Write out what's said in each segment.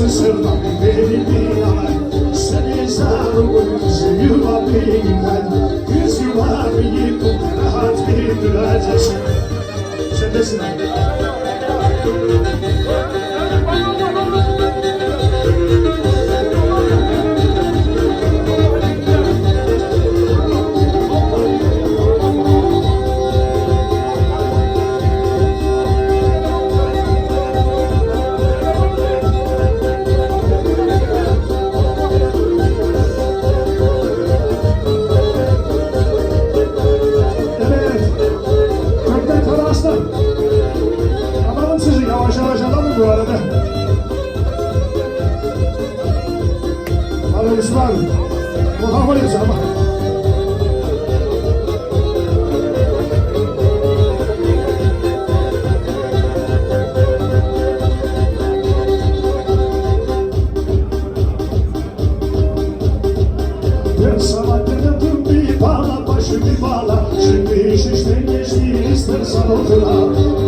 Nasıl sırdan benim bir yalan. Seni sağlıklı yuva bilmem. Yüz yuva yıkıp rahat bir duracaksın. Sen desin abi. Bu arada Alırız var bu havalıyız ama ben sana dedim bir bağla başı bir bağla şimdi iş işten geçti istersen otur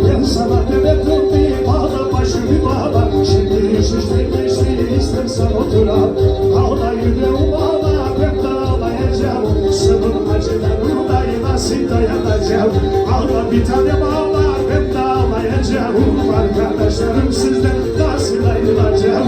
ben sana dedim bir bağla başı bir bağla şimdi iş işten geçti istersen otur ağla yüreğim ağla ben de ağlayacağım sınır acılarına nasıl dayanacağım ağla bir tanem ağla ben de ağlayacağım arkadaşlarım sizden nasıl ayrılacağım.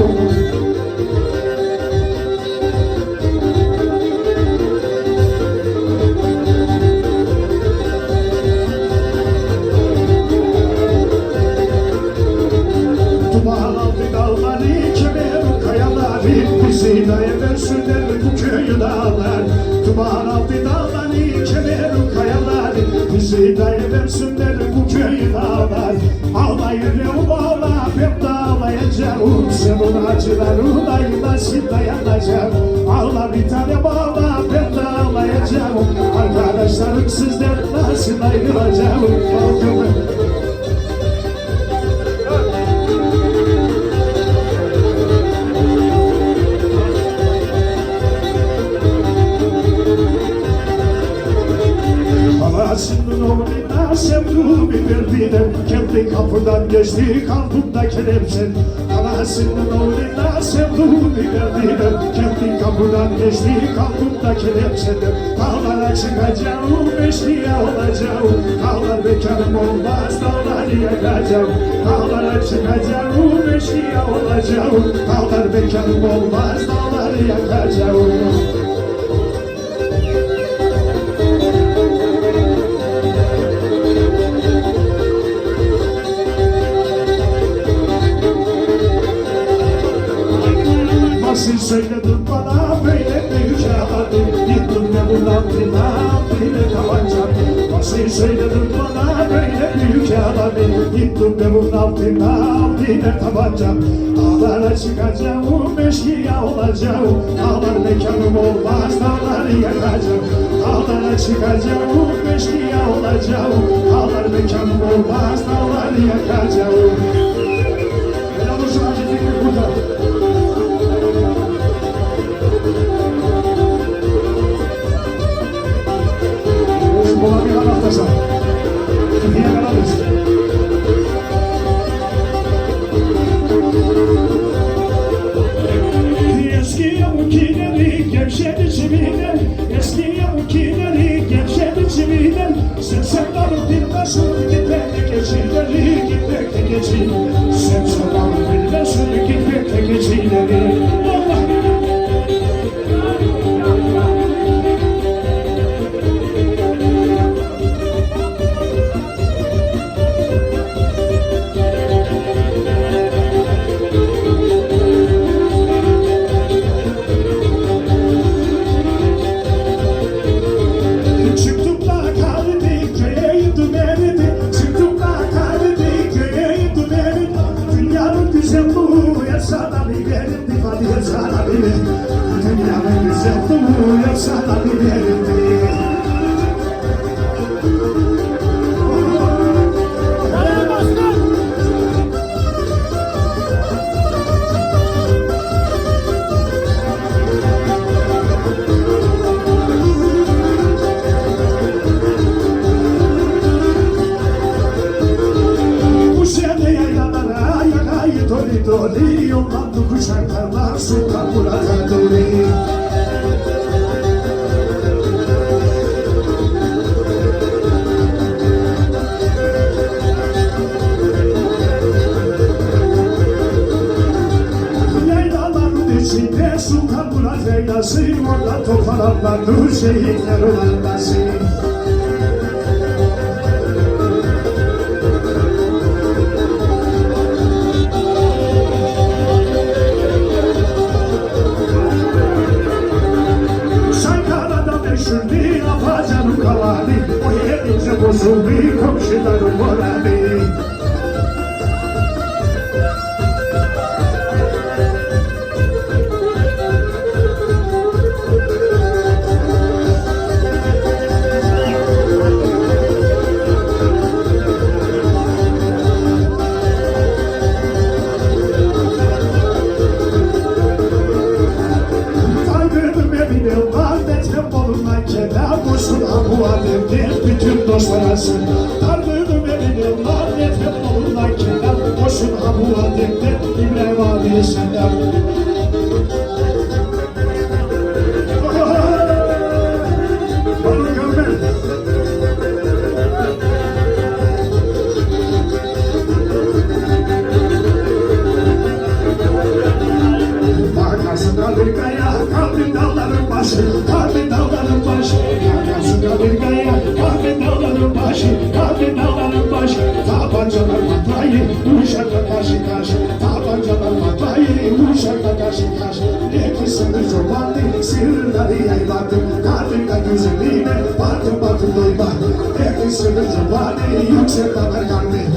Bağlandı dağları, kemer kayaları, bizi dayanırsınlar bu köyü dağlar. Duman altı dağları, kemer kayaları, bizi dayanırsınlar bu köyü dağlar. Ağla yüreğim ağla, ben de ağlayacağım, senin acılarına nasıl dayanacağım. Ağla bir tanem ağla, ben de ağlayacağım, arkadaşlarım sizden nasıl ayrılacağım. Anasının oğluna sevduğu bir verdiğine kendi kapıdan geçti kalbimde kelepçen. Anasının oğluna sevduğu bir verdiğine kendi kapıdan geçti kalbimde kelepçen. Dağlara çıkacağım, eşkıya olacağım. Dağlar bekarım olmaz, dağları yakacağım. Dağlara çıkacağım, eşkıya olacağım. Dağlar bekarım olmaz, dağları yakacağım. Nasıl söyledin bana böyle büyük ağadı yıktın ve bundan bir tabanca. Nasıl söyledin bana böyle büyük ağadı yıktın ve bundan bir tabanca. Dağlara çıkacağım, eşkıya olacağım. Dağlar mekanım olmaz, dağları yakacağım. Dağlara çıkacağım, eşkıya olacağım. Dağlar mekanım olmaz, dağları yakacağım. Helal olsun Hacı Fikri burada. Bola bir anahtarsa diye kanalız. Eski yamukileri gevşedi çiviler, eski yamukileri gevşedi çiviler. Sen sevdalık bilmesin gitmekte geçileri, gitmekte geçileri. Sen sevdalık bilmesin gitmekte geçileri. Sana bir verildi, hadi sana bir dünyanın güzelliği sana bir verildi. Bu sene yaylalara yakayı tolik doli yollandı kuşaklarla Sultan Murat'a doli. Yaylaların içinde Sultan Murat yaylası orada toplananlardı şehitlerin arası. Şurdi afacanın kavali o yerince bozuldu komşuların morali. Bu ademde bütün dostlar arasında Dargınım eminim lanetim olurlar kenar Boşun ha bu ademde İbrahim abi senden. Bana görme. Arkasında bir kaya kalbin dağların başı Kalbin dağların başı Arkasında bir kaya kalbin dağların başı Kalbin dağların başı Tabancalar patlayı Uşakla karşı karşı Tabancalar patlayı Uşakla karşı karşı İkisini çobandı Sırları yayladı Kalbinde güzelliğine Batın batın doymadı İkisini çobandı Yüksek dağlar kalbi